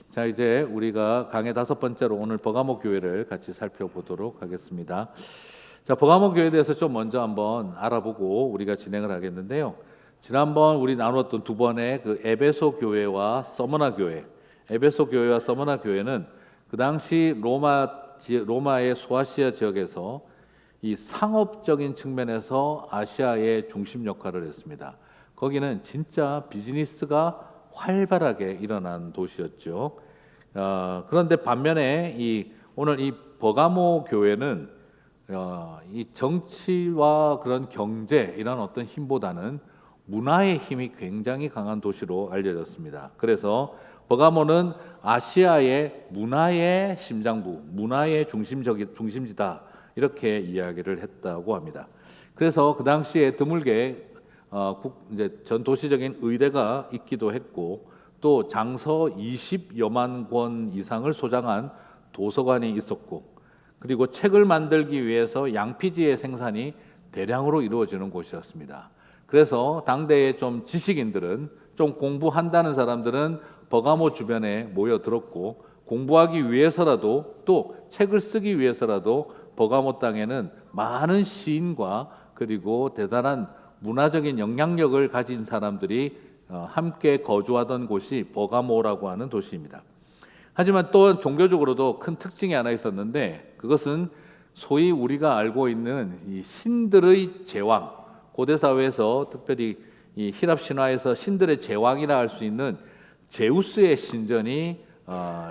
자, 이제 우리가 강의 5번째로 오늘 버가모 교회를 같이 살펴보도록 하겠습니다. 자, 버가모 교회에 대해서 좀 먼저 한번 알아보고 우리가 진행을 하겠는데요. 지난번 우리 나누었던 두 번의 그 에베소 교회와 서머나 교회, 에베소 교회와 서머나 교회는 그 당시 로마의 소아시아 지역에서 이 상업적인 측면에서 아시아의 중심 역할을 했습니다. 거기는 진짜 비즈니스가 활발하게 일어난 도시였죠. 그런데 반면에 오늘 이 버가모 교회는 이 정치와 그런 경제 이런 어떤 힘보다는 문화의 힘이 굉장히 강한 도시로 알려졌습니다. 그래서 버가모는 아시아의 문화의 심장부, 문화의 중심지다 이렇게 이야기를 했다고 합니다. 그래서 그 당시에 드물게 이제 전 도시적인 의대가 있기도 했고 또 장서 20여만 권 이상을 소장한 도서관이 있었고 그리고 책을 만들기 위해서 양피지의 생산이 대량으로 이루어지는 곳이었습니다. 그래서 당대의 좀 지식인들은 좀 공부한다는 사람들은 버가모 주변에 모여들었고 공부하기 위해서라도 또 책을 쓰기 위해서라도 버가모 땅에는 많은 시인과 그리고 대단한 문화적인 영향력을 가진 사람들이 함께 거주하던 곳이 버가모라고 하는 도시입니다. 하지만 또 종교적으로도 큰 특징이 하나 있었는데 그것은 소위 우리가 알고 있는 이 신들의 제왕, 고대 사회에서 특별히 이 히랍 신화에서 신들의 제왕이라 할 수 있는 제우스의 신전이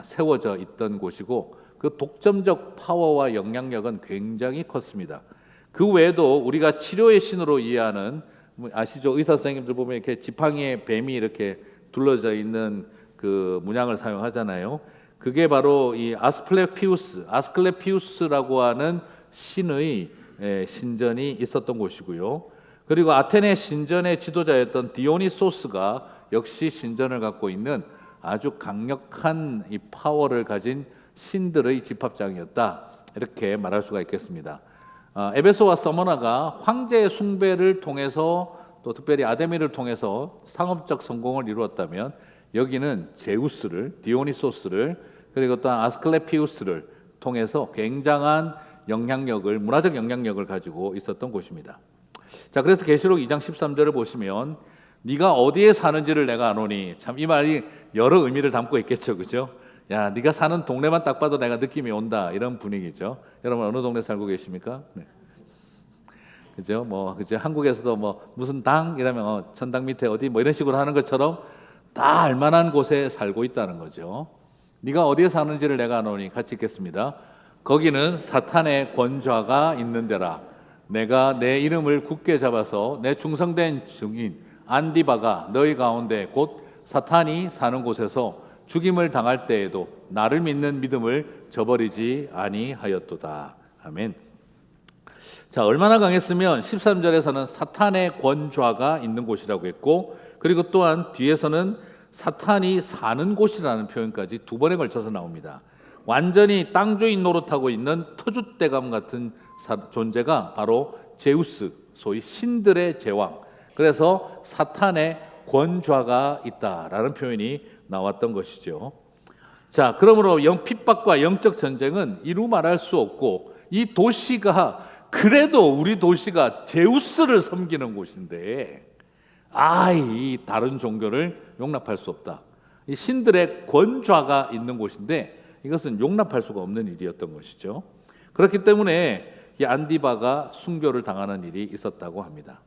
세워져 있던 곳이고 그 독점적 파워와 영향력은 굉장히 컸습니다. 그 외에도 우리가 치료의 신으로 이해하는 아시죠? 의사 선생님들 보면 이렇게 지팡이에 뱀이 이렇게 둘러져 있는 그 문양을 사용하잖아요. 그게 바로 이 아스클레피우스라고 하는 신의 신전이 있었던 곳이고요. 그리고 아테네 신전의 지도자였던 디오니소스가 역시 신전을 갖고 있는 아주 강력한 이 파워를 가진 신들의 집합장이었다. 이렇게 말할 수가 있겠습니다. 에베소와 서머나가 황제의 숭배를 통해서 또 특별히 아데미를 통해서 상업적 성공을 이루었다면 여기는 제우스를, 디오니소스를 그리고 또 아스클레피우스를 통해서 굉장한 영향력을, 문화적 영향력을 가지고 있었던 곳입니다. 자, 그래서 계시록 2장 13절을 보시면 네가 어디에 사는지를 내가 아노니, 참 이 말이 여러 의미를 담고 있겠죠, 그죠? 야, 네가 사는 동네만 딱 봐도 내가 느낌이 온다 이런 분위기죠. 여러분 어느 동네 살고 계십니까? 네. 그죠? 그죠? 한국에서도 무슨 당 이러면 천당 밑에 어디 이런 식으로 하는 것처럼 다 알만한 곳에 살고 있다는 거죠. 네가 어디에 사는지를 내가 아노니, 같이 읽겠습니다. 거기는 사탄의 권좌가 있는 데라. 내가 내 이름을 굳게 잡아서 내 충성된 증인 안디바가 너희 가운데 곧 사탄이 사는 곳에서 죽임을 당할 때에도 나를 믿는 믿음을 저버리지 아니하였도다. 아멘. 자, 얼마나 강했으면 13절에서는 사탄의 권좌가 있는 곳이라고 했고 그리고 또한 뒤에서는 사탄이 사는 곳이라는 표현까지 두 번에 걸쳐서 나옵니다. 완전히 땅주인 노릇하고 있는 터줏대감 같은 존재가 바로 제우스, 소위 신들의 제왕. 그래서 사탄의 권좌가 있다라는 표현이 나왔던 것이죠. 자, 그러므로 핍박과 영적 전쟁은 이루 말할 수 없고 이 도시가 그래도 우리 도시가 제우스를 섬기는 곳인데 이 다른 종교를 용납할 수 없다. 이 신들의 권좌가 있는 곳인데 이것은 용납할 수가 없는 일이었던 것이죠. 그렇기 때문에 이 안디바가 순교를 당하는 일이 있었다고 합니다.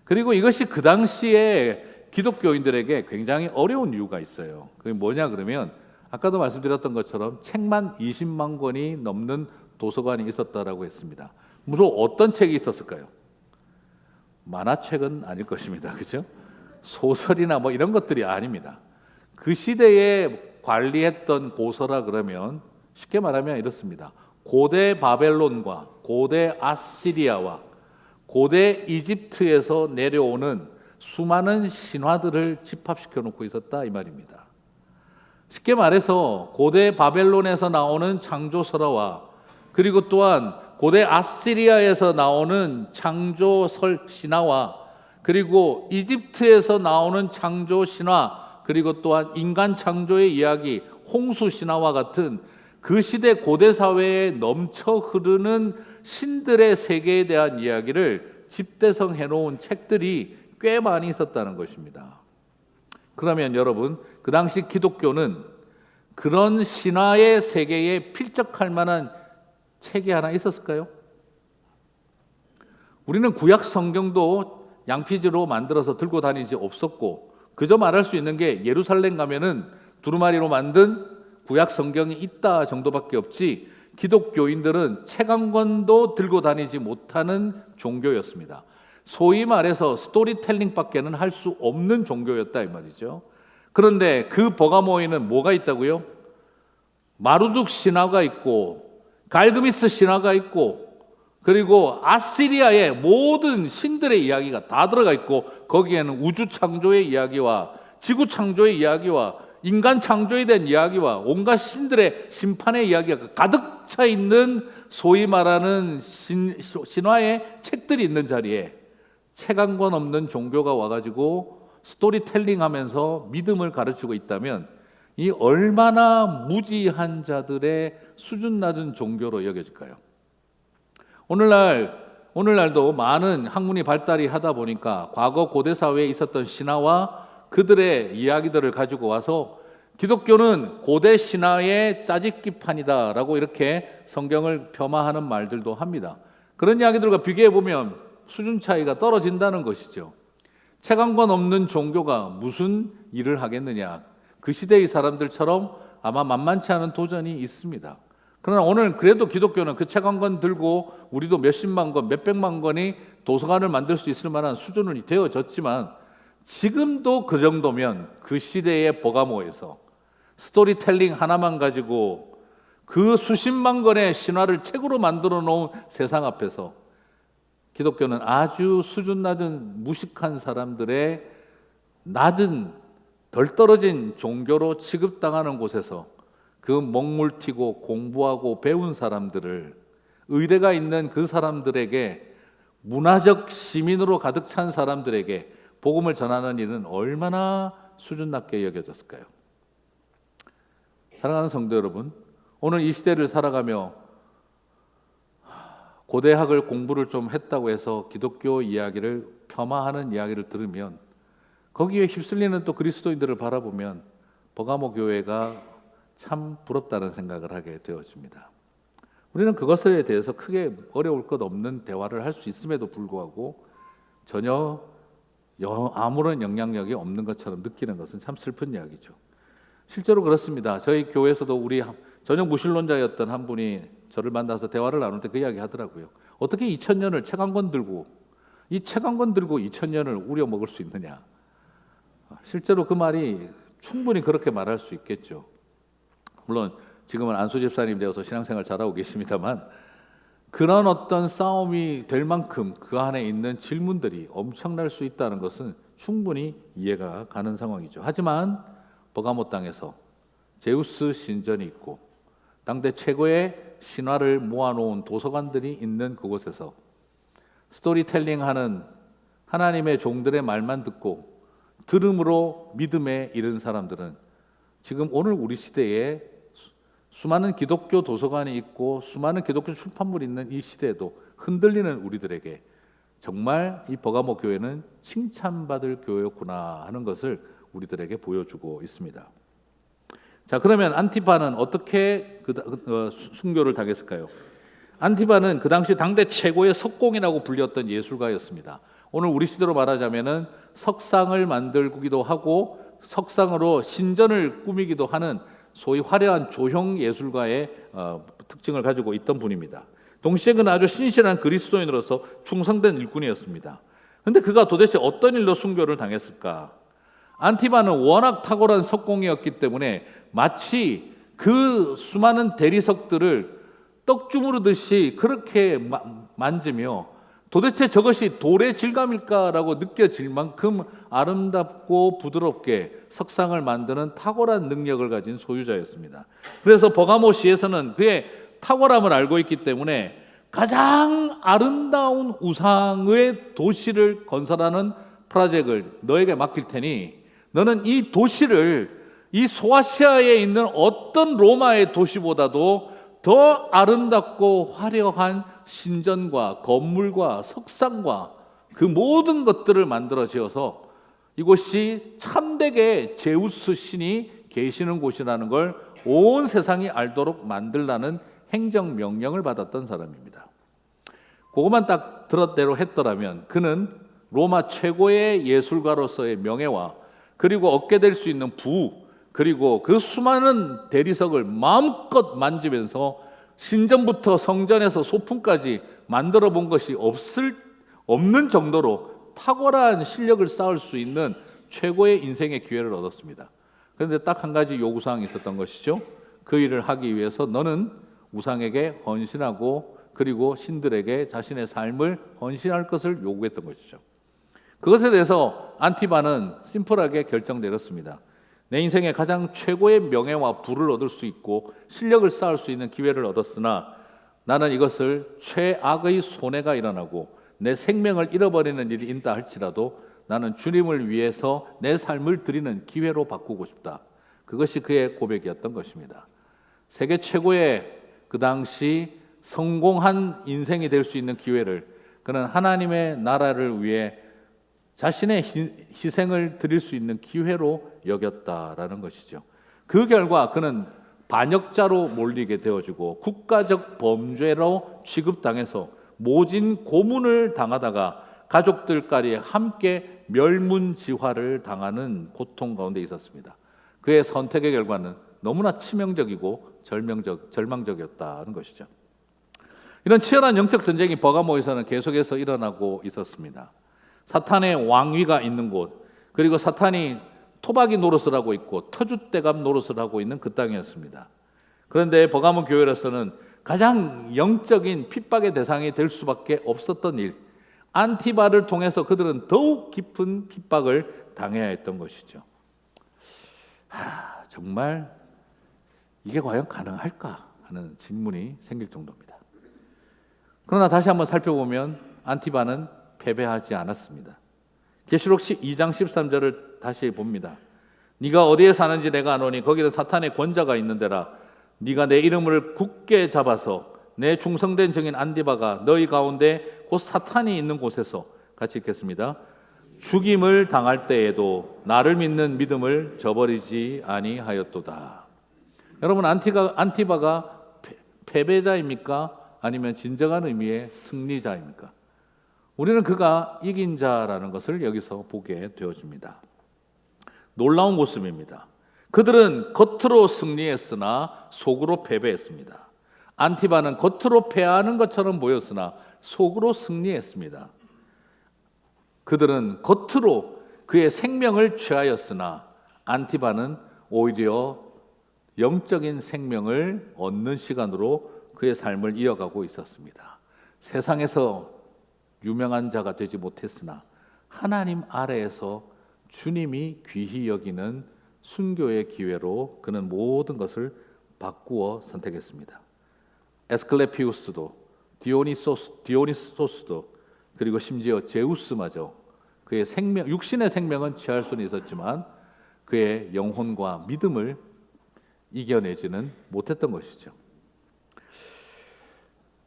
그리고 이것이 그 당시에 기독교인들에게 굉장히 어려운 이유가 있어요. 그게 뭐냐 그러면 아까도 말씀드렸던 것처럼 책만 20만 권이 넘는 도서관이 있었다라고 했습니다. 물론 어떤 책이 있었을까요? 만화책은 아닐 것입니다. 그죠? 소설이나 이런 것들이 아닙니다. 그 시대에 관리했던 고서라 그러면 쉽게 말하면 이렇습니다. 고대 바벨론과 고대 아시리아와 고대 이집트에서 내려오는 수많은 신화들을 집합시켜 놓고 있었다 이 말입니다. 쉽게 말해서 고대 바벨론에서 나오는 창조설화와 그리고 또한 고대 아시리아에서 나오는 창조설 신화와 그리고 이집트에서 나오는 창조 신화 그리고 또한 인간 창조의 이야기 홍수 신화와 같은 그 시대 고대 사회에 넘쳐 흐르는 신들의 세계에 대한 이야기를 집대성해 놓은 책들이 꽤 많이 있었다는 것입니다. 그러면 여러분, 그 당시 기독교는 그런 신화의 세계에 필적할 만한 책이 하나 있었을까요? 우리는 구약 성경도 양피지로 만들어서 들고 다니지 없었고, 그저 말할 수 있는 게 예루살렘 가면은 두루마리로 만든 구약 성경이 있다 정도밖에 없지, 기독교인들은 책 한 권도 들고 다니지 못하는 종교였습니다. 소위 말해서 스토리텔링밖에는 할 수 없는 종교였다 이 말이죠. 그런데 그 버가모에는 뭐가 있다고요? 마루둑 신화가 있고 갈그미스 신화가 있고, 그리고 아시리아의 모든 신들의 이야기가 다 들어가 있고, 거기에는 우주 창조의 이야기와 지구 창조의 이야기와 인간 창조에 대한 이야기와 온갖 신들의 심판의 이야기가 가득 차 있는 소위 말하는 신화의 책들이 있는 자리에 책 한 권 없는 종교가 와가지고 스토리텔링 하면서 믿음을 가르치고 있다면 이 얼마나 무지한 자들의 수준 낮은 종교로 여겨질까요? 오늘날도 많은 학문이 발달이 하다 보니까 과거 고대 사회에 있었던 신화와 그들의 이야기들을 가지고 와서 기독교는 고대 신화의 짜집기판이다라고 이렇게 성경을 폄하하는 말들도 합니다. 그런 이야기들과 비교해 보면 수준 차이가 떨어진다는 것이죠. 책 한 권 없는 종교가 무슨 일을 하겠느냐. 그 시대의 사람들처럼 아마 만만치 않은 도전이 있습니다. 그러나 오늘 그래도 기독교는 그 책 한 권 들고 우리도 몇십만 권, 몇백만 권이 도서관을 만들 수 있을 만한 수준이 되어졌지만, 지금도 그 정도면 그 시대의 버가모에서 스토리텔링 하나만 가지고 그 수십만 권의 신화를 책으로 만들어 놓은 세상 앞에서 기독교는 아주 수준 낮은 무식한 사람들의 낮은 덜 떨어진 종교로 취급당하는 곳에서 그 먹물튀고 공부하고 배운 사람들을, 의대가 있는 그 사람들에게, 문화적 시민으로 가득 찬 사람들에게 복음을 전하는 일은 얼마나 수준 낮게 여겨졌을까요? 사랑하는 성도 여러분, 오늘 이 시대를 살아가며 고대학을 공부를 좀 했다고 해서 기독교 이야기를 폄하하는 이야기를 들으면, 거기에 휩쓸리는 또 그리스도인들을 바라보면 버가모 교회가 참 부럽다는 생각을 하게 되어집니다. 우리는 그것에 대해서 크게 어려울 것 없는 대화를 할 수 있음에도 불구하고 전혀 아무런 영향력이 없는 것처럼 느끼는 것은 참 슬픈 이야기죠. 실제로 그렇습니다. 저희 교회에서도 우리 전형 무신론자였던 한 분이 저를 만나서 대화를 나눌 때 그 이야기 하더라고요. 어떻게 2000년을 책 한 권 들고, 이 책 한 권 들고 2000년을 우려먹을 수 있느냐. 실제로 그 말이 충분히 그렇게 말할 수 있겠죠. 물론 지금은 안수 집사님 되어서 신앙생활 잘하고 계십니다만, 그런 어떤 싸움이 될 만큼 그 안에 있는 질문들이 엄청날 수 있다는 것은 충분히 이해가 가는 상황이죠. 하지만 버가모 땅에서 제우스 신전이 있고 당대 최고의 신화를 모아놓은 도서관들이 있는 그곳에서 스토리텔링하는 하나님의 종들의 말만 듣고 들음으로 믿음에 이른 사람들은 지금 오늘 우리 시대에 수많은 기독교 도서관이 있고 수많은 기독교 출판물이 있는 이 시대에도 흔들리는 우리들에게 정말 이 버가모 교회는 칭찬받을 교회였구나 하는 것을 우리들에게 보여주고 있습니다. 자, 그러면 안티파는 어떻게 순교를 당했을까요? 안티파는 그 당시 당대 최고의 석공이라고 불렸던 예술가였습니다. 오늘 우리 시대로 말하자면은 석상을 만들기도 하고 석상으로 신전을 꾸미기도 하는 소위 화려한 조형 예술가의 특징을 가지고 있던 분입니다. 동시에 그는 아주 신실한 그리스도인으로서 충성된 일꾼이었습니다. 그런데 그가 도대체 어떤 일로 순교를 당했을까? 안티파는 워낙 탁월한 석공이었기 때문에 마치 그 수많은 대리석들을 떡 주무르듯이 그렇게 만지며 도대체 저것이 돌의 질감일까라고 느껴질 만큼 아름답고 부드럽게 석상을 만드는 탁월한 능력을 가진 소유자였습니다. 그래서 버가모시에서는 그의 탁월함을 알고 있기 때문에 가장 아름다운 우상의 도시를 건설하는 프로젝트를 너에게 맡길 테니 너는 이 도시를 이 소아시아에 있는 어떤 로마의 도시보다도 더 아름답고 화려한 신전과 건물과 석상과 그 모든 것들을 만들어 지어서 이곳이 참되게 제우스 신이 계시는 곳이라는 걸 온 세상이 알도록 만들라는 행정명령을 받았던 사람입니다. 그것만 딱 들었대로 했더라면 그는 로마 최고의 예술가로서의 명예와 그리고 얻게 될 수 있는 부, 그리고 그 수많은 대리석을 마음껏 만지면서 신전부터 성전에서 소품까지 만들어 본 것이 없는 정도로 탁월한 실력을 쌓을 수 있는 최고의 인생의 기회를 얻었습니다. 그런데 딱 한 가지 요구사항이 있었던 것이죠. 그 일을 하기 위해서 너는 우상에게 헌신하고 그리고 신들에게 자신의 삶을 헌신할 것을 요구했던 것이죠. 그것에 대해서 안티바는 심플하게 결정 내렸습니다. 내 인생의 가장 최고의 명예와 부를 얻을 수 있고 실력을 쌓을 수 있는 기회를 얻었으나 나는 이것을 최악의 손해가 일어나고 내 생명을 잃어버리는 일이 있다 할지라도 나는 주님을 위해서 내 삶을 드리는 기회로 바꾸고 싶다. 그것이 그의 고백이었던 것입니다. 세계 최고의 그 당시 성공한 인생이 될 수 있는 기회를 그는 하나님의 나라를 위해 자신의 희생을 드릴 수 있는 기회로 여겼다라는 것이죠. 그 결과 그는 반역자로 몰리게 되어지고 국가적 범죄로 취급당해서 모진 고문을 당하다가 가족들까지 함께 멸문지화를 당하는 고통 가운데 있었습니다. 그의 선택의 결과는 너무나 치명적이고 절망적이었다는 것이죠. 이런 치열한 영적 전쟁이 버가모에서는 계속해서 일어나고 있었습니다. 사탄의 왕위가 있는 곳, 그리고 사탄이 토박이 노릇을 하고 있고 터줏대감 노릇을 하고 있는 그 땅이었습니다. 그런데 버가모 교회로서는 가장 영적인 핍박의 대상이 될 수밖에 없었던 일, 안티바를 통해서 그들은 더욱 깊은 핍박을 당해야 했던 것이죠. 정말 이게 과연 가능할까 하는 질문이 생길 정도입니다. 그러나 다시 한번 살펴보면 안티바는 패배하지 않았습니다. 계시록 2장 13절을 다시 봅니다. 네가 어디에 사는지 내가 아노니 거기는 사탄의 권자가 있는 데라. 네가 내 이름을 굳게 잡아서 내 충성된 증인 안티바가 너희 가운데 곧 사탄이 있는 곳에서, 같이 읽겠습니다. 죽임을 당할 때에도 나를 믿는 믿음을 저버리지 아니하였도다. 여러분, 안티바가 패배자입니까? 아니면 진정한 의미의 승리자입니까? 우리는 그가 이긴 자라는 것을 여기서 보게 되어집니다. 놀라운 모습입니다. 그들은 겉으로 승리했으나 속으로 패배했습니다. 안티바는 겉으로 패하는 것처럼 보였으나 속으로 승리했습니다. 그들은 겉으로 그의 생명을 취하였으나 안티바는 오히려 영적인 생명을 얻는 시간으로 그의 삶을 이어가고 있었습니다. 세상에서 유명한 자가 되지 못했으나 하나님 아래에서 주님이 귀히 여기는 순교의 기회로 그는 모든 것을 바꾸어 선택했습니다. 에스클레피우스도 디오니소스도 그리고 심지어 제우스마저 그의 육신의 생명은 취할 수는 있었지만 그의 영혼과 믿음을 이겨내지는 못했던 것이죠.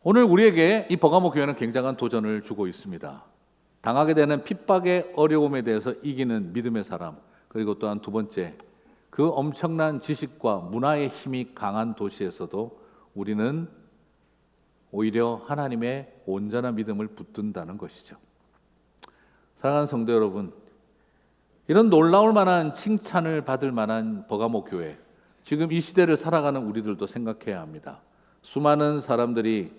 오늘 우리에게 이 버가모 교회는 굉장한 도전을 주고 있습니다. 당하게 되는 핍박의 어려움에 대해서 이기는 믿음의 사람, 그리고 또한 두 번째, 그 엄청난 지식과 문화의 힘이 강한 도시에서도 우리는 오히려 하나님의 온전한 믿음을 붙든다는 것이죠. 사랑하는 성도 여러분, 이런 놀라울 만한 칭찬을 받을 만한 버가모 교회, 지금 이 시대를 살아가는 우리들도 생각해야 합니다. 수많은 사람들이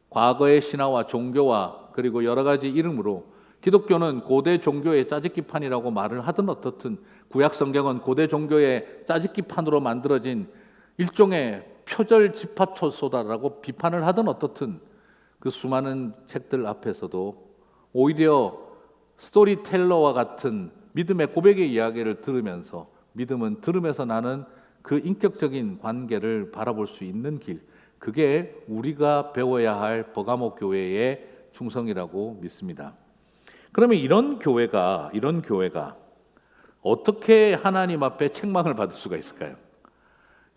과거의 신화와 종교와 그리고 여러 가지 이름으로 기독교는 고대 종교의 짜집기판이라고 말을 하든 어떻든 구약 성경은 고대 종교의 짜집기판으로 만들어진 일종의 표절 집합초소다라고 비판을 하든 어떻든 그 수많은 책들 앞에서도 오히려 스토리텔러와 같은 믿음의 고백의 이야기를 들으면서 믿음은 들으면서 나는 그 인격적인 관계를 바라볼 수 있는 길, 그게 우리가 배워야 할 버가모 교회의 충성이라고 믿습니다. 그러면 이런 교회가 어떻게 하나님 앞에 책망을 받을 수가 있을까요?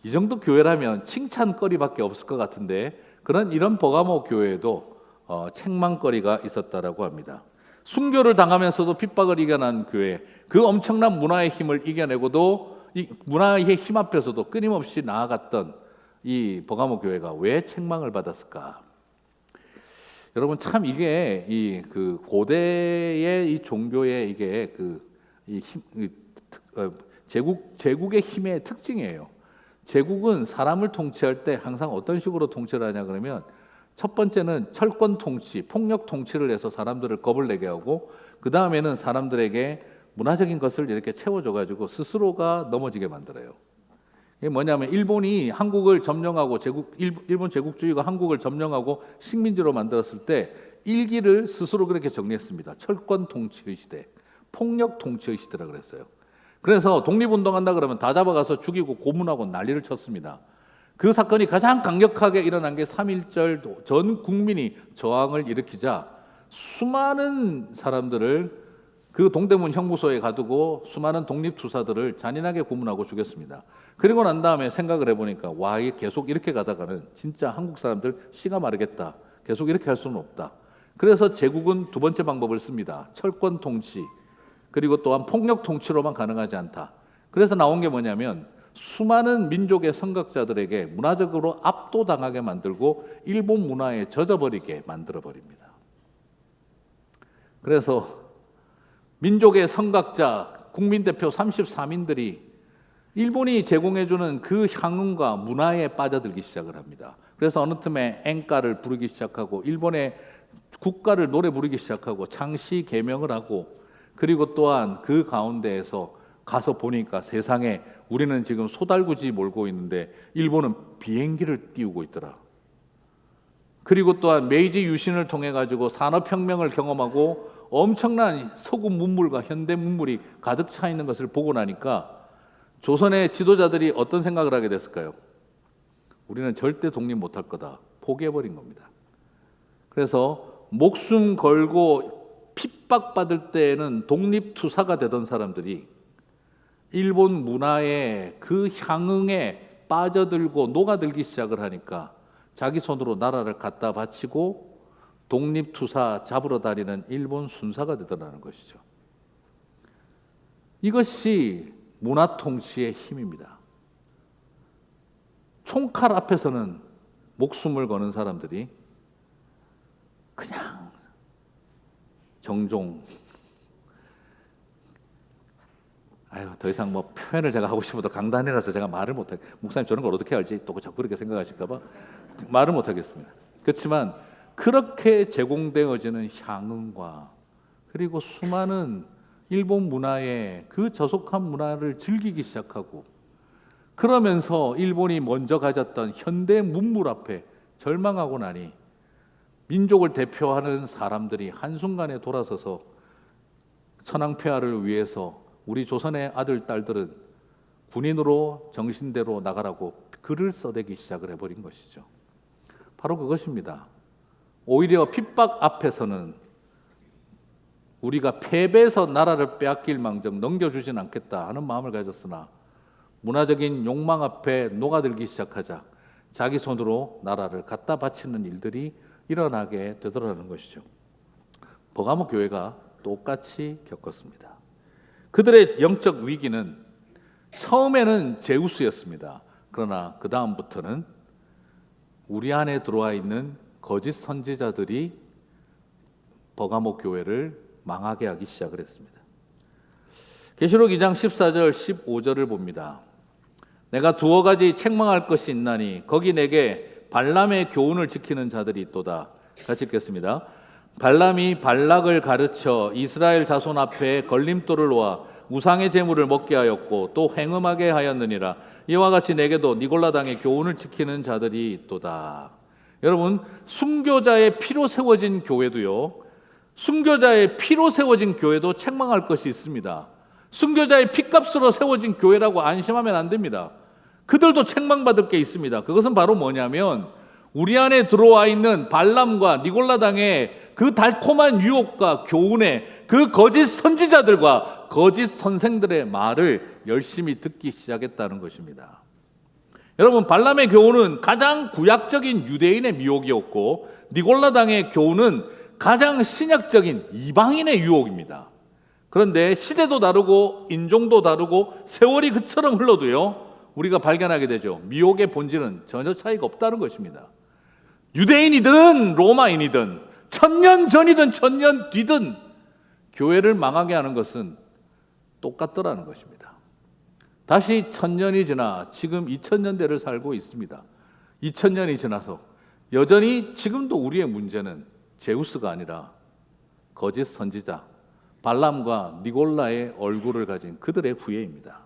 이 정도 교회라면 칭찬거리밖에 없을 것 같은데 이런 버가모 교회에도 책망거리가 있었다라고 합니다. 순교를 당하면서도 핍박을 이겨낸 교회, 그 엄청난 문화의 힘을 이겨내고도 이 문화의 힘 앞에서도 끊임없이 나아갔던 이 버가모 교회가 왜 책망을 받았을까? 여러분 참 이게 그 고대의 이 종교의 이게 제국의 힘의 특징이에요. 제국은 사람을 통치할 때 항상 어떤 식으로 통치를 하냐 그러면 첫 번째는 철권 통치, 폭력 통치를 해서 사람들을 겁을 내게 하고 그 다음에는 사람들에게 문화적인 것을 이렇게 채워줘가지고 스스로가 넘어지게 만들어요. 이게 뭐냐면 일본이 한국을 점령하고 일본 제국주의가 한국을 점령하고 식민지로 만들었을 때 일기를 스스로 그렇게 정리했습니다. 철권 통치의 시대, 폭력 통치의 시대라 그랬어요. 그래서 독립운동한다 그러면 다 잡아가서 죽이고 고문하고 난리를 쳤습니다. 그 사건이 가장 강력하게 일어난 게 3.1절 전 국민이 저항을 일으키자 수많은 사람들을 그 동대문 형무소에 가두고 수많은 독립투사들을 잔인하게 고문하고 죽였습니다. 그리고 난 다음에 생각을 해보니까 와, 이게 계속 이렇게 가다가는 진짜 한국 사람들 씨가 마르겠다. 계속 이렇게 할 수는 없다. 그래서 제국은 두 번째 방법을 씁니다. 철권 통치, 그리고 또한 폭력 통치로만 가능하지 않다. 그래서 나온 게 뭐냐면 수많은 민족의 선각자들에게 문화적으로 압도당하게 만들고 일본 문화에 젖어버리게 만들어버립니다. 그래서 민족의 선각자, 국민대표 33인들이 일본이 제공해주는 그 향응과 문화에 빠져들기 시작을 합니다. 그래서 어느 틈에 엔가를 부르기 시작하고 일본의 국가를 노래 부르기 시작하고 창시 개명을 하고 그리고 또한 그 가운데에서 가서 보니까 세상에 우리는 지금 소달구지 몰고 있는데 일본은 비행기를 띄우고 있더라. 그리고 또한 메이지 유신을 통해 가지고 산업혁명을 경험하고 엄청난 서구 문물과 현대 문물이 가득 차 있는 것을 보고 나니까 조선의 지도자들이 어떤 생각을 하게 됐을까요? 우리는 절대 독립 못할 거다. 포기해버린 겁니다. 그래서 목숨 걸고 핍박받을 때에는 독립투사가 되던 사람들이 일본 문화의 그 향응에 빠져들고 녹아들기 시작을 하니까 자기 손으로 나라를 갖다 바치고 독립투사 잡으러 다니는 일본 순사가 되더라는 것이죠. 이것이 문화통치의 힘입니다. 총칼 앞에서는 목숨을 거는 사람들이 그냥 정종, 더 이상 표현을 제가 하고 싶어도 강단이라서 제가 말을 못해. 목사님 저런 걸 어떻게 알지? 또 자꾸 그렇게 생각하실까봐 말을 못하겠습니다. 그렇지만 그렇게 제공되어지는 향응과 그리고 수많은 일본 문화의 그 저속한 문화를 즐기기 시작하고 그러면서 일본이 먼저 가졌던 현대 문물 앞에 절망하고 나니 민족을 대표하는 사람들이 한순간에 돌아서서 천황폐하를 위해서 우리 조선의 아들, 딸들은 군인으로 정신대로 나가라고 글을 써대기 시작을 해버린 것이죠. 바로 그것입니다. 오히려 핍박 앞에서는 우리가 패배해서 나라를 빼앗길 망정 넘겨주진 않겠다 하는 마음을 가졌으나 문화적인 욕망 앞에 녹아들기 시작하자 자기 손으로 나라를 갖다 바치는 일들이 일어나게 되더라는 것이죠. 버가모 교회가 똑같이 겪었습니다. 그들의 영적 위기는 처음에는 제우스였습니다. 그러나 그 다음부터는 우리 안에 들어와 있는 거짓 선지자들이 버가모 교회를 망하게 하기 시작을 했습니다. 계시록 2장 14절 15절을 봅니다. 내가 두어 가지 책망할 것이 있나니 거기 내게 발람의 교훈을 지키는 자들이 있도다. 같이 읽겠습니다. 발람이 발락을 가르쳐 이스라엘 자손 앞에 걸림돌을 놓아 우상의 제물을 먹게 하였고 또 행음하게 하였느니라. 이와 같이 내게도 니골라당의 교훈을 지키는 자들이 있도다. 여러분, 순교자의 피로 세워진 교회도요, 순교자의 피로 세워진 교회도 책망할 것이 있습니다. 순교자의 피값으로 세워진 교회라고 안심하면 안 됩니다. 그들도 책망받을 게 있습니다. 그것은 바로 뭐냐면 우리 안에 들어와 있는 발람과 니골라당의 그 달콤한 유혹과 교훈에 그 거짓 선지자들과 거짓 선생들의 말을 열심히 듣기 시작했다는 것입니다. 여러분, 발람의 교훈은 가장 구약적인 유대인의 미혹이었고 니골라당의 교훈은 가장 신약적인 이방인의 유혹입니다. 그런데 시대도 다르고 인종도 다르고 세월이 그처럼 흘러도요, 우리가 발견하게 되죠. 미혹의 본질은 전혀 차이가 없다는 것입니다. 유대인이든 로마인이든 1000년 전이든 1000년 뒤든 교회를 망하게 하는 것은 똑같더라는 것입니다. 다시 1000년이 지나 지금 2000년대를 살고 있습니다. 2000년이 지나서 여전히 지금도 우리의 문제는 제우스가 아니라 거짓 선지자 발람과 니골라의 얼굴을 가진 그들의 후예입니다.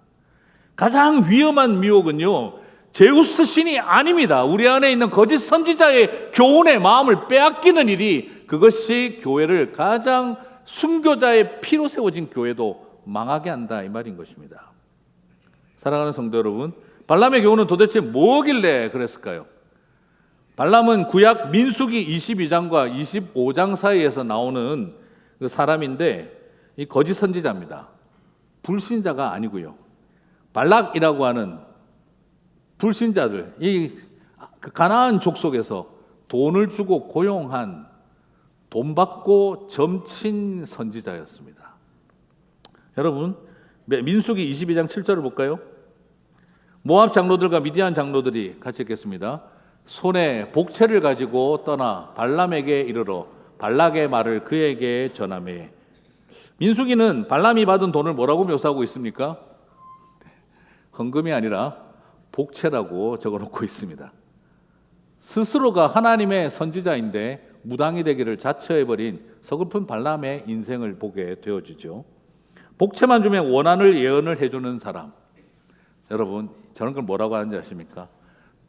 가장 위험한 미혹은요, 제우스 신이 아닙니다. 우리 안에 있는 거짓 선지자의 교훈의 마음을 빼앗기는 일이, 그것이 교회를 가장 순교자의 피로 세워진 교회도 망하게 한다, 이 말인 것입니다. 사랑하는 성도 여러분, 발람의 교훈은 도대체 뭐길래 그랬을까요? 발람은 구약 민수기 22장과 25장 사이에서 나오는 그 사람인데, 이 거짓 선지자입니다. 불신자가 아니고요. 발락이라고 하는 불신자들, 이 가나안 족속에서 돈을 주고 고용한 돈 받고 점친 선지자였습니다. 여러분, 민수기 22장 7절을 볼까요? 모압 장로들과 미디안 장로들이 같이 읽겠습니다. 손에 복채를 가지고 떠나 발람에게 이르러 발락의 말을 그에게 전하매. 민수기는 발람이 받은 돈을 뭐라고 묘사하고 있습니까? 헌금이 아니라 복채라고 적어놓고 있습니다. 스스로가 하나님의 선지자인데 무당이 되기를 자처해버린 서글픈 발람의 인생을 보게 되어지죠. 복채만 주면 원한을 예언을 해주는 사람. 여러분, 저런 걸 뭐라고 하는지 아십니까?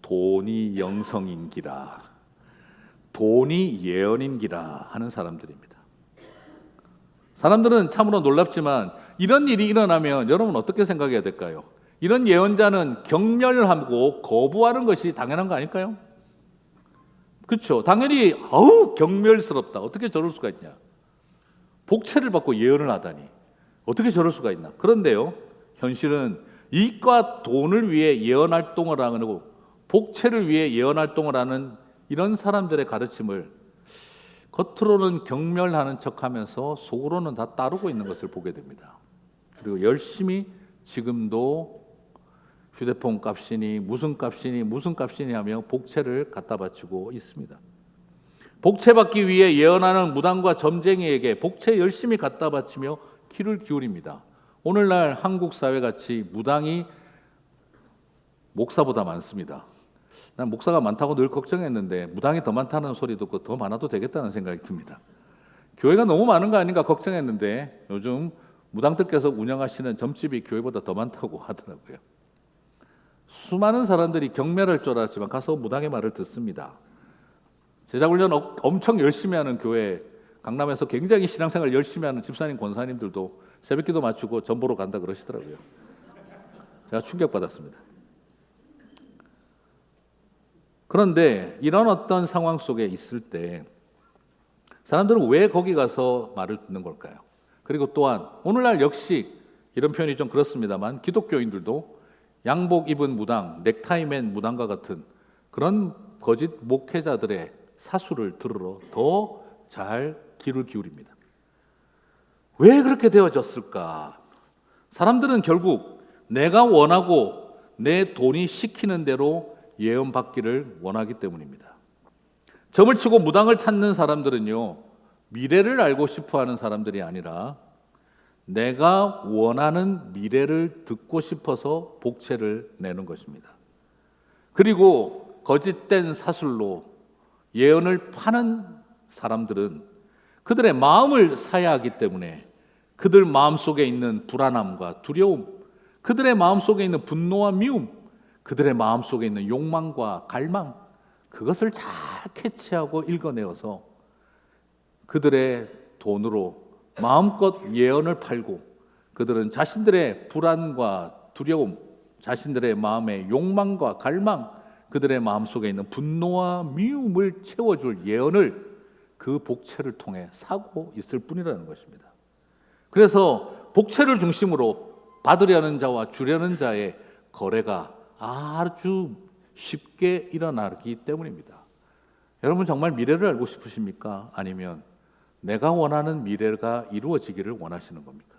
돈이 영성인기라, 돈이 예언인기라 하는 사람들입니다. 사람들은 참으로 놀랍지만 이런 일이 일어나면 여러분 어떻게 생각해야 될까요? 이런 예언자는 경멸하고 거부하는 것이 당연한 거 아닐까요? 그렇죠. 당연히 경멸스럽다. 어떻게 저럴 수가 있냐. 복채를 받고 예언을 하다니. 어떻게 저럴 수가 있나. 그런데요, 현실은 이익과 돈을 위해 예언 활동을 하고 복채를 위해 예언 활동을 하는 이런 사람들의 가르침을 겉으로는 경멸하는 척하면서 속으로는 다 따르고 있는 것을 보게 됩니다. 그리고 열심히 지금도 휴대폰 값이니 무슨 값이니 하며 복채를 갖다 바치고 있습니다. 복채 받기 위해 예언하는 무당과 점쟁이에게 복채 열심히 갖다 바치며 귀를 기울입니다. 오늘날 한국 사회같이 무당이 목사보다 많습니다. 난 목사가 많다고 늘 걱정했는데 무당이 더 많다는 소리 듣고 더 많아도 되겠다는 생각이 듭니다. 교회가 너무 많은 거 아닌가 걱정했는데 요즘 무당들께서 운영하시는 점집이 교회보다 더 많다고 하더라고요. 수많은 사람들이 경멸할 줄 알았지만 가서 무당의 말을 듣습니다. 제자훈련 엄청 열심히 하는 교회, 강남에서 굉장히 신앙생활 열심히 하는 집사님, 권사님들도 새벽기도 맞추고 전보로 간다 그러시더라고요. 제가 충격받았습니다. 그런데 이런 어떤 상황 속에 있을 때 사람들은 왜 거기 가서 말을 듣는 걸까요? 그리고 또한 오늘날 역시 이런 표현이 좀 그렇습니다만 기독교인들도 양복 입은 무당, 넥타이 맨 무당과 같은 그런 거짓 목회자들의 사수를 들으러 더 잘 귀를 기울입니다. 왜 그렇게 되어졌을까? 사람들은 결국 내가 원하고 내 돈이 시키는 대로 예언받기를 원하기 때문입니다. 점을 치고 무당을 찾는 사람들은요, 미래를 알고 싶어하는 사람들이 아니라 내가 원하는 미래를 듣고 싶어서 복채를 내는 것입니다. 그리고 거짓된 사술로 예언을 파는 사람들은 그들의 마음을 사야 하기 때문에 그들 마음속에 있는 불안함과 두려움, 그들의 마음속에 있는 분노와 미움, 그들의 마음속에 있는 욕망과 갈망, 그것을 잘 캐치하고 읽어내어서 그들의 돈으로 마음껏 예언을 팔고 그들은 자신들의 불안과 두려움, 자신들의 마음의 욕망과 갈망, 그들의 마음속에 있는 분노와 미움을 채워줄 예언을 그 복채를 통해 사고 있을 뿐이라는 것입니다. 그래서 복채를 중심으로 받으려는 자와 주려는 자의 거래가 아주 쉽게 일어나기 때문입니다. 여러분 정말 미래를 알고 싶으십니까? 아니면 내가 원하는 미래가 이루어지기를 원하시는 겁니까?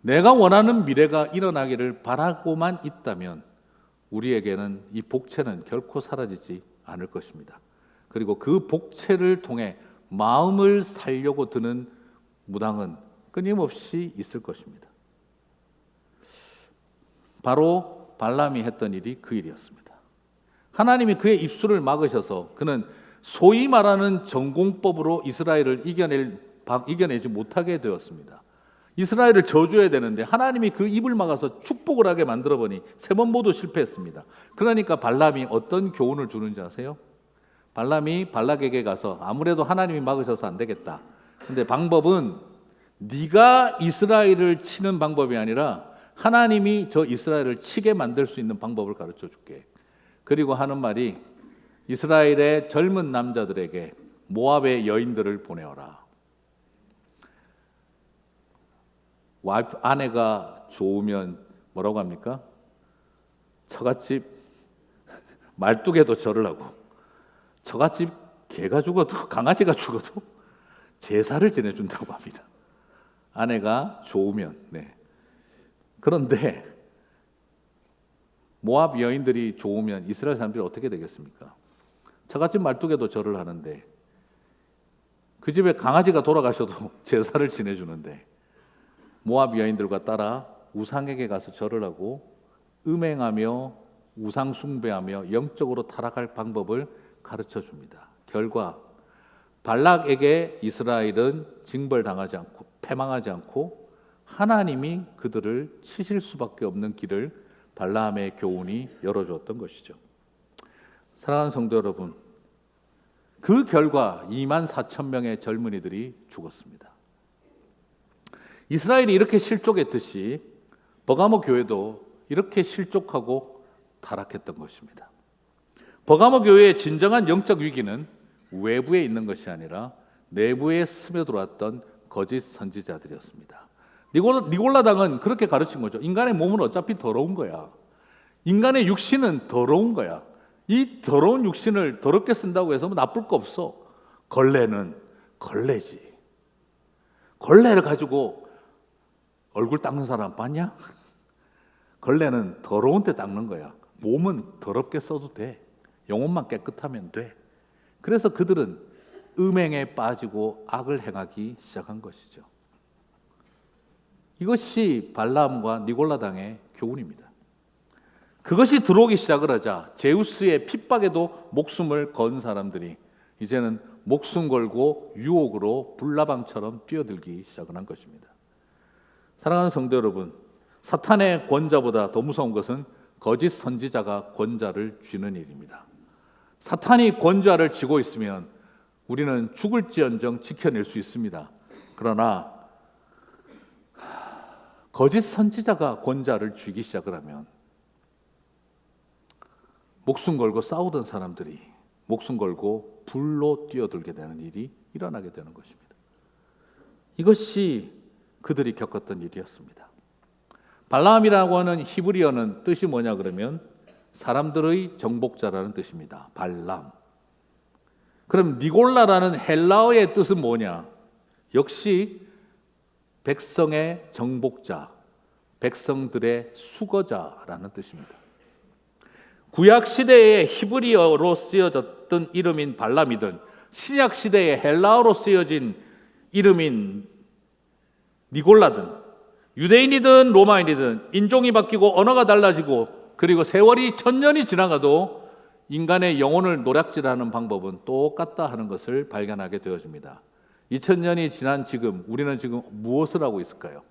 내가 원하는 미래가 일어나기를 바라고만 있다면 우리에게는 이 복채는 결코 사라지지 않을 것입니다. 그리고 그 복채를 통해 마음을 살려고 드는 무당은 끊임없이 있을 것입니다. 바로 발람이 했던 일이 그 일이었습니다. 하나님이 그의 입술을 막으셔서 그는 소위 말하는 전공법으로 이스라엘을 이겨내지 못하게 되었습니다. 이스라엘을 저주해야 되는데 하나님이 그 입을 막아서 축복을 하게 만들어 보니 3번 모두 실패했습니다. 그러니까 발람이 어떤 교훈을 주는지 아세요? 발람이 발락에게 가서 아무래도 하나님이 막으셔서 안 되겠다. 근데 방법은 네가 이스라엘을 치는 방법이 아니라 하나님이 저 이스라엘을 치게 만들 수 있는 방법을 가르쳐 줄게. 그리고 하는 말이 이스라엘의 젊은 남자들에게 모압의 여인들을 보내어라. 아내가 좋으면 뭐라고 합니까? 처갓집 말뚝에도 절을 하고 처갓집 개가 죽어도 강아지가 죽어도 제사를 지내준다고 합니다. 아내가 좋으면. 네. 그런데 모압 여인들이 좋으면 이스라엘 사람들이 어떻게 되겠습니까? 처갓집 말뚝에도 절을 하는데 그 집에 강아지가 돌아가셔도 제사를 지내주는데 모압 여인들과 따라 우상에게 가서 절을 하고 음행하며 우상 숭배하며 영적으로 타락할 방법을 가르쳐 줍니다. 결과 발락에게 이스라엘은 징벌당하지 않고 패망하지 않고 하나님이 그들을 치실 수밖에 없는 길을 발라함의 교훈이 열어주었던 것이죠. 사랑하는 성도 여러분, 그 결과 24,000명의 젊은이들이 죽었습니다. 이스라엘이 이렇게 실족했듯이 버가모 교회도 이렇게 실족하고 타락했던 것입니다. 버가모 교회의 진정한 영적 위기는 외부에 있는 것이 아니라 내부에 스며들어왔던 거짓 선지자들이었습니다. 니골라당은 그렇게 가르친 거죠. 인간의 몸은 어차피 더러운 거야. 인간의 육신은 더러운 거야. 이 더러운 육신을 더럽게 쓴다고 해서 뭐 나쁠 거 없어. 걸레는 걸레지. 걸레를 가지고 얼굴 닦는 사람 봤냐? 걸레는 더러운 데 닦는 거야. 몸은 더럽게 써도 돼. 영혼만 깨끗하면 돼. 그래서 그들은 음행에 빠지고 악을 행하기 시작한 것이죠. 이것이 발람과 니골라당의 교훈입니다. 그것이 들어오기 시작을 하자 제우스의 핍박에도 목숨을 건 사람들이 이제는 목숨 걸고 유혹으로 불나방처럼 뛰어들기 시작을 한 것입니다. 사랑하는 성도 여러분, 사탄의 권자보다 더 무서운 것은 거짓 선지자가 권자를 쥐는 일입니다. 사탄이 권자를 쥐고 있으면 우리는 죽을지언정 지켜낼 수 있습니다. 그러나 거짓 선지자가 권자를 쥐기 시작을 하면 목숨 걸고 싸우던 사람들이 목숨 걸고 불로 뛰어들게 되는 일이 일어나게 되는 것입니다. 이것이 그들이 겪었던 일이었습니다. 발람이라고 하는 히브리어는 뜻이 뭐냐 그러면 사람들의 정복자라는 뜻입니다. 발람. 그럼 니골라라는 헬라어의 뜻은 뭐냐? 역시 백성의 정복자, 백성들의 수거자라는 뜻입니다. 구약 시대의 히브리어로 쓰여졌던 이름인 발람이든 신약 시대의 헬라어로 쓰여진 이름인 니골라든 유대인이든 로마인이든 인종이 바뀌고 언어가 달라지고 그리고 세월이 1000년이 지나가도 인간의 영혼을 노략질하는 방법은 똑같다 하는 것을 발견하게 되어집니다. 2000년이 지난 지금 우리는 지금 무엇을 하고 있을까요?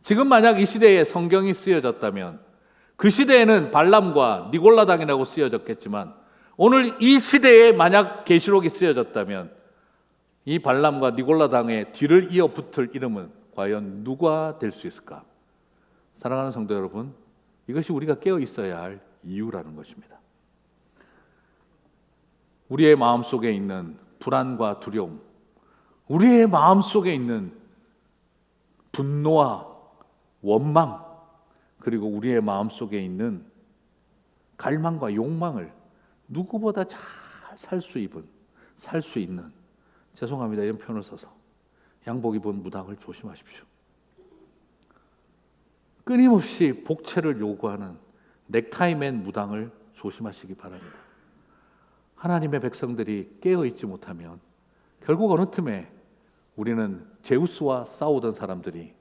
지금 만약 이 시대에 성경이 쓰여졌다면 그 시대에는 발람과 니골라당이라고 쓰여졌겠지만 오늘 이 시대에 만약 계시록이 쓰여졌다면 이 발람과 니골라당의 뒤를 이어 붙을 이름은 과연 누가 될 수 있을까? 사랑하는 성도 여러분, 이것이 우리가 깨어 있어야 할 이유라는 것입니다. 우리의 마음속에 있는 불안과 두려움, 우리의 마음속에 있는 분노와 원망, 그리고 우리의 마음속에 있는 갈망과 욕망을 누구보다 잘 살 수 있는, 죄송합니다 이런 표현을 써서, 양복 입은 무당을 조심하십시오. 끊임없이 복채를 요구하는 넥타이 맨 무당을 조심하시기 바랍니다. 하나님의 백성들이 깨어있지 못하면 결국 어느 틈에 우리는 제우스와 싸우던 사람들이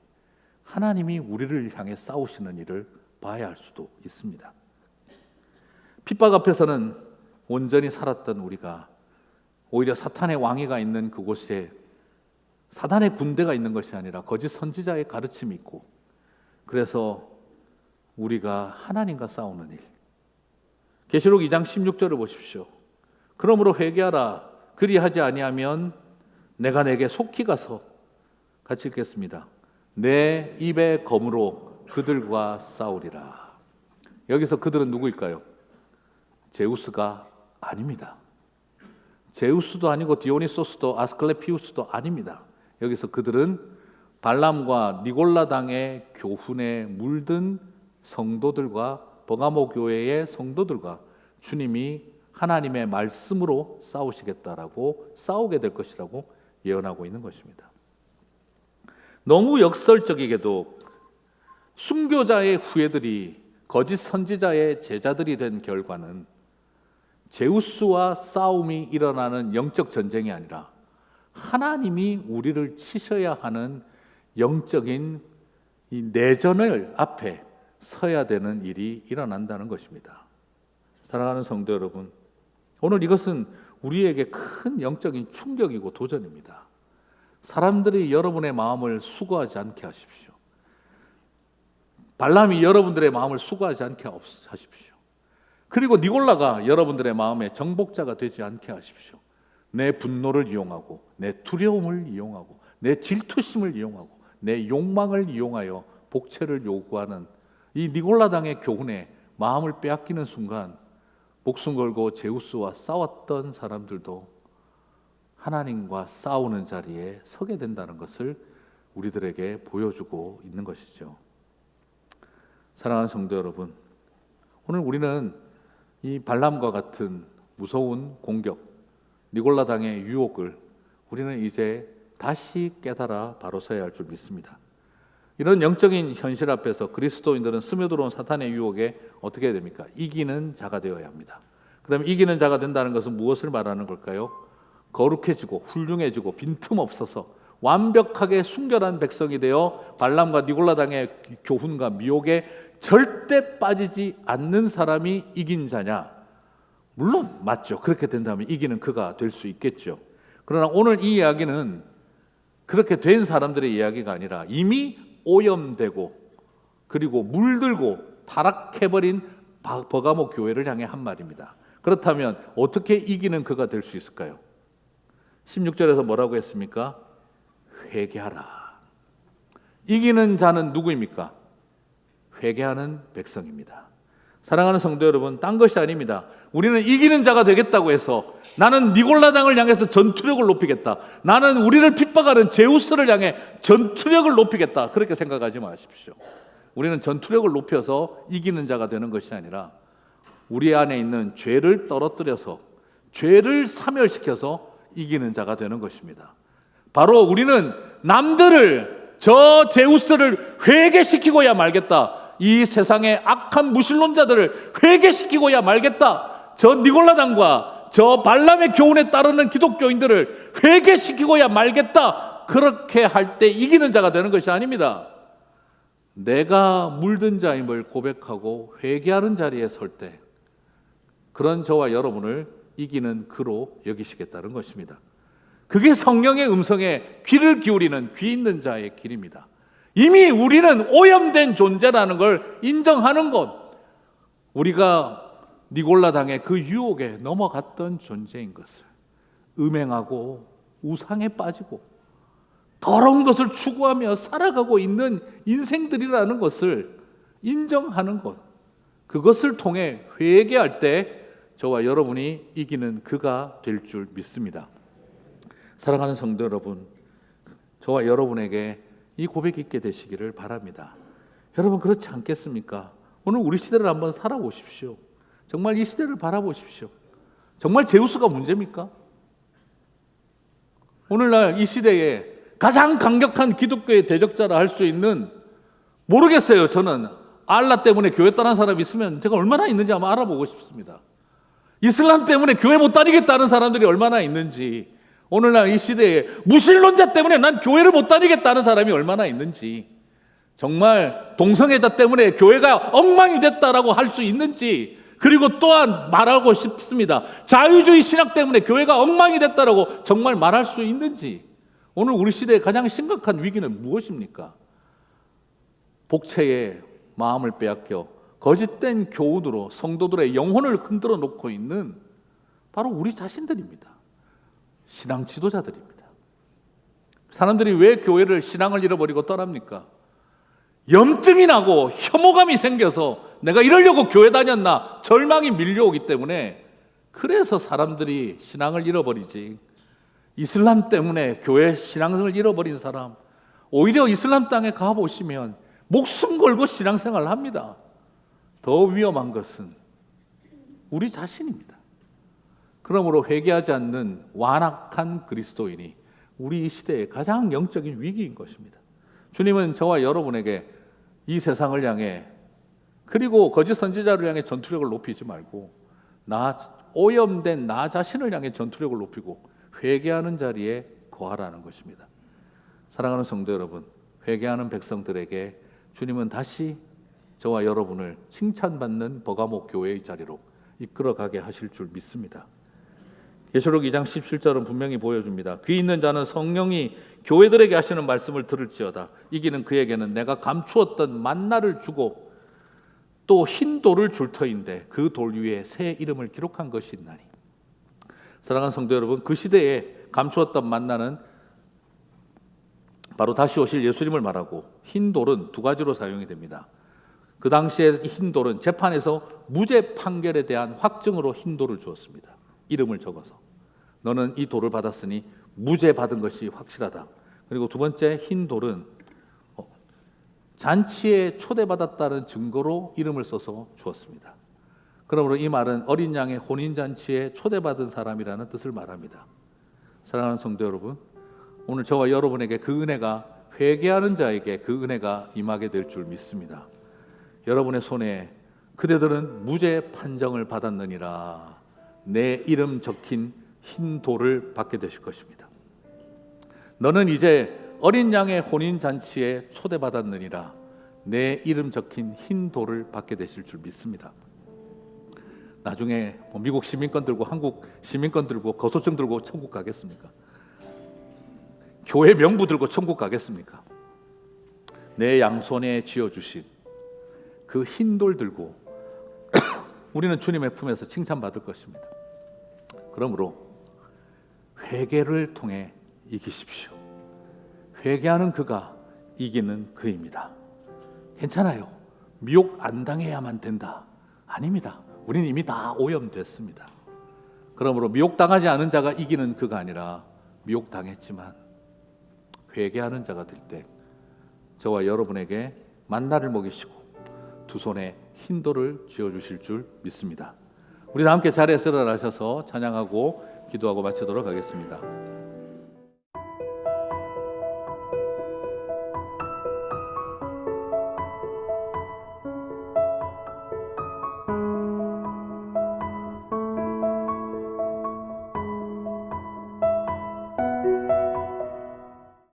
하나님이 우리를 향해 싸우시는 일을 봐야 할 수도 있습니다. 핍박 앞에서는 온전히 살았던 우리가 오히려 사탄의 왕위가 있는 그곳에 사탄의 군대가 있는 것이 아니라 거짓 선지자의 가르침이 있고, 그래서 우리가 하나님과 싸우는 일. 계시록 2장 16절을 보십시오. 그러므로 회개하라. 그리하지 아니하면 내가 내게 속히 가서, 같이 읽겠습니다. 내 입의 검으로 그들과 싸우리라. 여기서 그들은 누구일까요? 제우스가 아닙니다. 제우스도 아니고 디오니소스도 아스클레피우스도 아닙니다. 여기서 그들은 발람과 니골라당의 교훈에 물든 성도들과 버가모 교회의 성도들과 주님이 하나님의 말씀으로 싸우게 될 것이라고 예언하고 있는 것입니다. 너무 역설적이게도 순교자의 후예들이 거짓 선지자의 제자들이 된 결과는 제우스와 싸움이 일어나는 영적 전쟁이 아니라 하나님이 우리를 치셔야 하는 영적인 이 내전을 앞에 서야 되는 일이 일어난다는 것입니다. 사랑하는 성도 여러분, 오늘 이것은 우리에게 큰 영적인 충격이고 도전입니다. 사람들이 여러분의 마음을 수고하지 않게 하십시오. 발람이 여러분들의 마음을 수고하지 않게 하십시오. 그리고 니골라가 여러분들의 마음에 정복자가 되지 않게 하십시오. 내 분노를 이용하고, 내 두려움을 이용하고, 내 질투심을 이용하고, 내 욕망을 이용하여 복채를 요구하는 이 니골라당의 교훈에 마음을 빼앗기는 순간 목숨 걸고 제우스와 싸웠던 사람들도 하나님과 싸우는 자리에 서게 된다는 것을 우리들에게 보여주고 있는 것이죠. 사랑하는 성도 여러분, 오늘 우리는 이 발람과 같은 무서운 공격, 니골라당의 유혹을 우리는 이제 다시 깨달아 바로 서야 할 줄 믿습니다. 이런 영적인 현실 앞에서 그리스도인들은 스며들어온 사탄의 유혹에 어떻게 해야 됩니까? 이기는 자가 되어야 합니다. 그다음에 이기는 자가 된다는 것은 무엇을 말하는 걸까요? 거룩해지고 훌륭해지고 빈틈없어서 완벽하게 순결한 백성이 되어 발람과 니골라당의 교훈과 미혹에 절대 빠지지 않는 사람이 이긴 자냐? 물론 맞죠. 그렇게 된다면 이기는 그가 될 수 있겠죠. 그러나 오늘 이 이야기는 그렇게 된 사람들의 이야기가 아니라 이미 오염되고 그리고 물들고 타락해버린 버가모 교회를 향해 한 말입니다. 그렇다면 어떻게 이기는 그가 될 수 있을까요? 16절에서 뭐라고 했습니까? 회개하라. 이기는 자는 누구입니까? 회개하는 백성입니다. 사랑하는 성도 여러분, 딴 것이 아닙니다. 우리는 이기는 자가 되겠다고 해서 나는 니골라당을 향해서 전투력을 높이겠다, 나는 우리를 핍박하는 제우스를 향해 전투력을 높이겠다, 그렇게 생각하지 마십시오. 우리는 전투력을 높여서 이기는 자가 되는 것이 아니라 우리 안에 있는 죄를 떨어뜨려서 죄를 사멸시켜서 이기는 자가 되는 것입니다. 바로 우리는 남들을, 저 제우스를 회개시키고야 말겠다, 이 세상의 악한 무신론자들을 회개시키고야 말겠다, 저 니골라당과 저 발람의 교훈에 따르는 기독교인들을 회개시키고야 말겠다, 그렇게 할 때 이기는 자가 되는 것이 아닙니다. 내가 물든 자임을 고백하고 회개하는 자리에 설 때 그런 저와 여러분을 이기는 그로 여기시겠다는 것입니다. 그게 성령의 음성에 귀를 기울이는 귀 있는 자의 길입니다. 이미 우리는 오염된 존재라는 걸 인정하는 것, 우리가 니골라당의 그 유혹에 넘어갔던 존재인 것을, 음행하고 우상에 빠지고 더러운 것을 추구하며 살아가고 있는 인생들이라는 것을 인정하는 것, 그것을 통해 회개할 때 저와 여러분이 이기는 그가 될 줄 믿습니다. 사랑하는 성도 여러분, 저와 여러분에게 이 고백이 있게 되시기를 바랍니다. 여러분 그렇지 않겠습니까? 오늘 우리 시대를 한번 살아보십시오. 정말 이 시대를 바라보십시오. 정말 제우스가 문제입니까? 오늘날 이 시대에 가장 강력한 기독교의 대적자라 할 수 있는, 모르겠어요. 저는 알라 때문에 교회 떠난 사람이 있으면 제가 얼마나 있는지 한번 알아보고 싶습니다. 이슬람 때문에 교회 못 다니겠다는 사람들이 얼마나 있는지, 오늘날 이 시대에 무신론자 때문에 난 교회를 못 다니겠다는 사람이 얼마나 있는지, 정말 동성애자 때문에 교회가 엉망이 됐다라고 할 수 있는지, 그리고 또한 말하고 싶습니다. 자유주의 신학 때문에 교회가 엉망이 됐다라고 정말 말할 수 있는지. 오늘 우리 시대의 가장 심각한 위기는 무엇입니까? 복채의 마음을 빼앗겨 거짓된 교훈으로 성도들의 영혼을 흔들어 놓고 있는 바로 우리 자신들입니다. 신앙 지도자들입니다. 사람들이 왜 교회를, 신앙을 잃어버리고 떠납니까? 염증이 나고 혐오감이 생겨서 내가 이러려고 교회 다녔나, 절망이 밀려오기 때문에, 그래서 사람들이 신앙을 잃어버리지. 이슬람 때문에 교회 신앙을 잃어버린 사람, 오히려 이슬람 땅에 가보시면 목숨 걸고 신앙생활을 합니다. 더 위험한 것은 우리 자신입니다. 그러므로 회개하지 않는 완악한 그리스도인이 우리 이 시대의 가장 영적인 위기인 것입니다. 주님은 저와 여러분에게 이 세상을 향해, 그리고 거짓 선지자를 향해 전투력을 높이지 말고 오염된 나 자신을 향해 전투력을 높이고 회개하는 자리에 거하라는 것입니다. 사랑하는 성도 여러분, 회개하는 백성들에게 주님은 다시 저와 여러분을 칭찬받는 버가모 교회의 자리로 이끌어가게 하실 줄 믿습니다. 계시록 2장 17절은 분명히 보여줍니다. 귀 있는 자는 성령이 교회들에게 하시는 말씀을 들을지어다. 이기는 그에게는 내가 감추었던 만나를 주고 또 흰 돌을 줄 터인데 그 돌 위에 새 이름을 기록한 것이 있나니. 사랑하는 성도 여러분, 그 시대에 감추었던 만나는 바로 다시 오실 예수님을 말하고, 흰 돌은 두 가지로 사용이 됩니다. 그 당시에 흰 돌은 재판에서 무죄 판결에 대한 확증으로 흰 돌을 주었습니다. 이름을 적어서 너는 이 돌을 받았으니 무죄 받은 것이 확실하다. 그리고 두 번째, 흰 돌은 잔치에 초대받았다는 증거로 이름을 써서 주었습니다. 그러므로 이 말은 어린 양의 혼인잔치에 초대받은 사람이라는 뜻을 말합니다. 사랑하는 성도 여러분, 오늘 저와 여러분에게 그 은혜가, 회개하는 자에게 그 은혜가 임하게 될 줄 믿습니다. 여러분의 손에 그대들은 무죄 판정을 받았느니라 내 이름 적힌 흰 돌을 받게 되실 것입니다. 너는 이제 어린 양의 혼인잔치에 초대받았느니라 내 이름 적힌 흰 돌을 받게 되실 줄 믿습니다. 나중에 미국 시민권 들고, 한국 시민권 들고, 거소증 들고 천국 가겠습니까? 교회 명부 들고 천국 가겠습니까? 내 양손에 쥐어주신 그 흰 돌 들고 우리는 주님의 품에서 칭찬받을 것입니다. 그러므로 회개를 통해 이기십시오. 회개하는 그가 이기는 그입니다. 괜찮아요. 미혹 안 당해야만 된다. 아닙니다. 우리는 이미 다 오염됐습니다. 그러므로 미혹당하지 않은 자가 이기는 그가 아니라 미혹당했지만 회개하는 자가 될 때 저와 여러분에게 만나를 먹이시고 두 손에 흰 돌을 쥐어주실 줄 믿습니다. 우리 다 함께 자리에서 일어나셔서 찬양하고 기도하고 마치도록 하겠습니다.